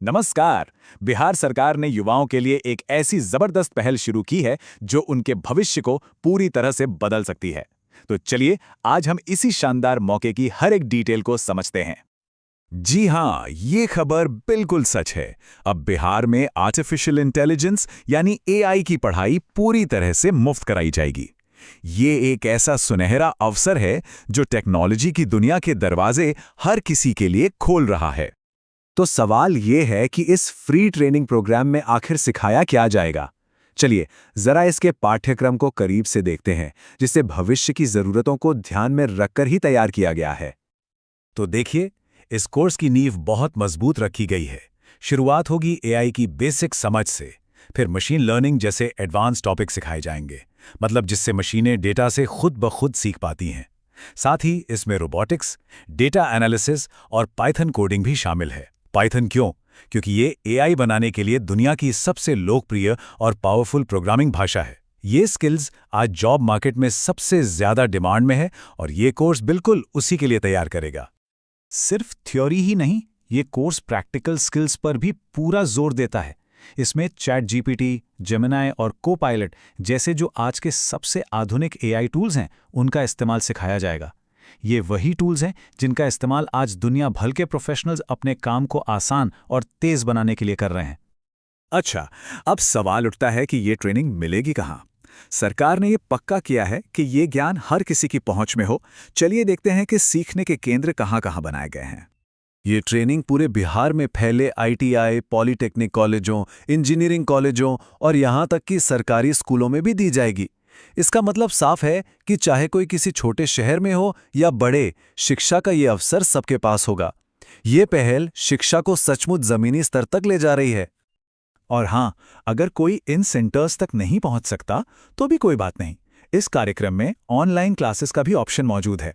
नमस्कार। बिहार सरकार ने युवाओं के लिए एक ऐसी जबरदस्त पहल शुरू की है जो उनके भविष्य को पूरी तरह से बदल सकती है। तो चलिए आज हम इसी शानदार मौके की हर एक डिटेल को समझते हैं। जी हां, ये खबर बिल्कुल सच है। अब बिहार में आर्टिफिशियल इंटेलिजेंस यानी एआई की पढ़ाई पूरी तरह से मुफ्त कराई जाएगी। ये एक ऐसा सुनहरा अवसर है जो टेक्नोलॉजी की दुनिया के दरवाजे हर किसी के लिए खोल रहा है। तो सवाल ये है कि इस फ्री ट्रेनिंग प्रोग्राम में आखिर सिखाया क्या जाएगा। चलिए जरा इसके पाठ्यक्रम को करीब से देखते हैं, जिसे भविष्य की जरूरतों को ध्यान में रखकर ही तैयार किया गया है। तो देखिए, इस कोर्स की नींव बहुत मजबूत रखी गई है। शुरुआत होगी एआई की बेसिक समझ से, फिर मशीन लर्निंग जैसे एडवांस टॉपिक सिखाए जाएंगे, मतलब जिससे मशीनें डेटा से खुद ब खुद सीख पाती हैं। साथ ही इसमें रोबोटिक्स, डेटा एनालिसिस और पाइथन कोडिंग भी शामिल है। पाइथन क्यों? क्योंकि ये एआई बनाने के लिए दुनिया की सबसे लोकप्रिय और पावरफुल प्रोग्रामिंग भाषा है। ये स्किल्स आज जॉब मार्केट में सबसे ज्यादा डिमांड में है और ये कोर्स बिल्कुल उसी के लिए तैयार करेगा। सिर्फ थ्योरी ही नहीं, ये कोर्स प्रैक्टिकल स्किल्स पर भी पूरा जोर देता है। इसमें चैट जीपीटी, जेमिनाई और कोपायलट जैसे जो आज के सबसे आधुनिक एआई टूल्स हैं, उनका इस्तेमाल सिखाया जाएगा। ये वही टूल्स हैं जिनका इस्तेमाल आज दुनिया भर के प्रोफेशनल्स अपने काम को आसान और तेज बनाने के लिए कर रहे हैं। अच्छा, अब सवाल उठता है कि ये ट्रेनिंग मिलेगी कहाँ? सरकार ने ये पक्का किया है कि ये ज्ञान हर किसी की पहुंच में हो। चलिए देखते हैं कि सीखने के केंद्र कहाँ-कहाँ बनाए गए हैं। ये ट्रेनिंग पूरे बिहार में फैले आईटीआई, पॉलिटेक्निक कॉलेजों, इंजीनियरिंग कॉलेजों और यहाँ तक कि सरकारी स्कूलों में भी दी जाएगी। इसका मतलब साफ है कि चाहे कोई किसी छोटे शहर में हो या बड़े, शिक्षा का ये अवसर सबके पास होगा। ये पहल शिक्षा को सचमुच जमीनी स्तर तक ले जा रही है। और हाँ, अगर कोई इन सेंटर्स तक नहीं पहुंच सकता तो भी कोई बात नहीं। इस कार्यक्रम में ऑनलाइन क्लासेस का भी ऑप्शन मौजूद है।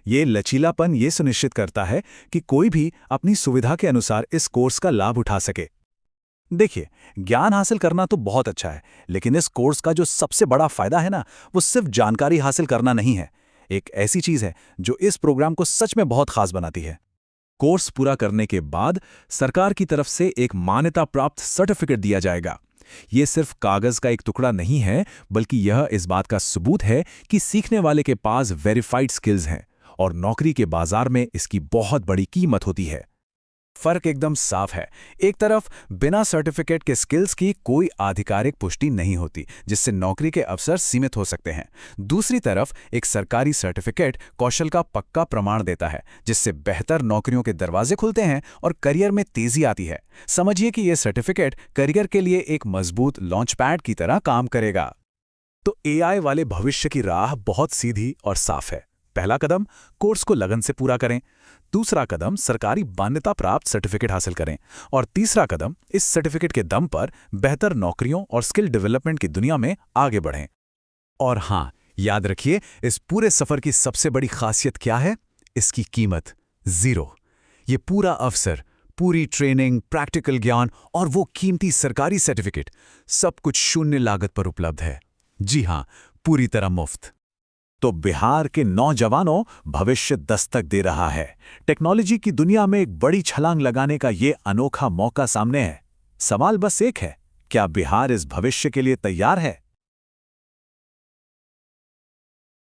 ये लचीलापन ये सुनिश्चित करता है कि कोई भी अपनी सुविधा के अनुसार इस कोर्स का लाभ उठा सके। देखिए, ज्ञान हासिल करना तो बहुत अच्छा है, लेकिन इस कोर्स का जो सबसे बड़ा फायदा है ना, वो सिर्फ जानकारी हासिल करना नहीं है। एक ऐसी चीज है जो इस प्रोग्राम को सच में बहुत खास बनाती है। कोर्स पूरा करने के बाद सरकार की तरफ से एक मान्यता प्राप्त सर्टिफिकेट दिया जाएगा। ये सिर्फ कागज का एक टुकड़ा नहीं है, बल्कि यह इस बात का सबूत है कि सीखने वाले के पास वेरीफाइड स्किल्स हैं और नौकरी के बाजार में इसकी बहुत बड़ी कीमत होती है। फर्क एकदम साफ है। एक तरफ बिना सर्टिफिकेट के स्किल्स की कोई आधिकारिक पुष्टि नहीं होती, जिससे नौकरी के अवसर सीमित हो सकते हैं। दूसरी तरफ एक सरकारी सर्टिफिकेट कौशल का पक्का प्रमाण देता है, जिससे बेहतर नौकरियों के दरवाजे खुलते हैं और करियर में तेजी आती है। समझिए कि यह सर्टिफिकेट करियर के लिए एक मजबूत लॉन्च पैड की तरह काम करेगा। तो एआई वाले भविष्य की राह बहुत सीधी और साफ है। पहला कदम, कोर्स को लगन से पूरा करें। दूसरा कदम, सरकारी मान्यता प्राप्त सर्टिफिकेट हासिल करें। और तीसरा कदम, इस सर्टिफिकेट के दम पर बेहतर नौकरियों और स्किल डेवलपमेंट की दुनिया में आगे बढ़ें। और हाँ, याद रखिए, इस पूरे सफर की सबसे बड़ी खासियत क्या है? इसकी कीमत जीरो। ये पूरा अवसर, पूरी ट्रेनिंग, प्रैक्टिकल ज्ञान और वो कीमती सरकारी सर्टिफिकेट, सब कुछ शून्य लागत पर उपलब्ध है। जी हाँ, पूरी तरह मुफ्त। तो बिहार के नौजवानों, भविष्य दस्तक दे रहा है। टेक्नोलॉजी की दुनिया में एक बड़ी छलांग लगाने का ये अनोखा मौका सामने है। सवाल बस एक है, क्या बिहार इस भविष्य के लिए तैयार है?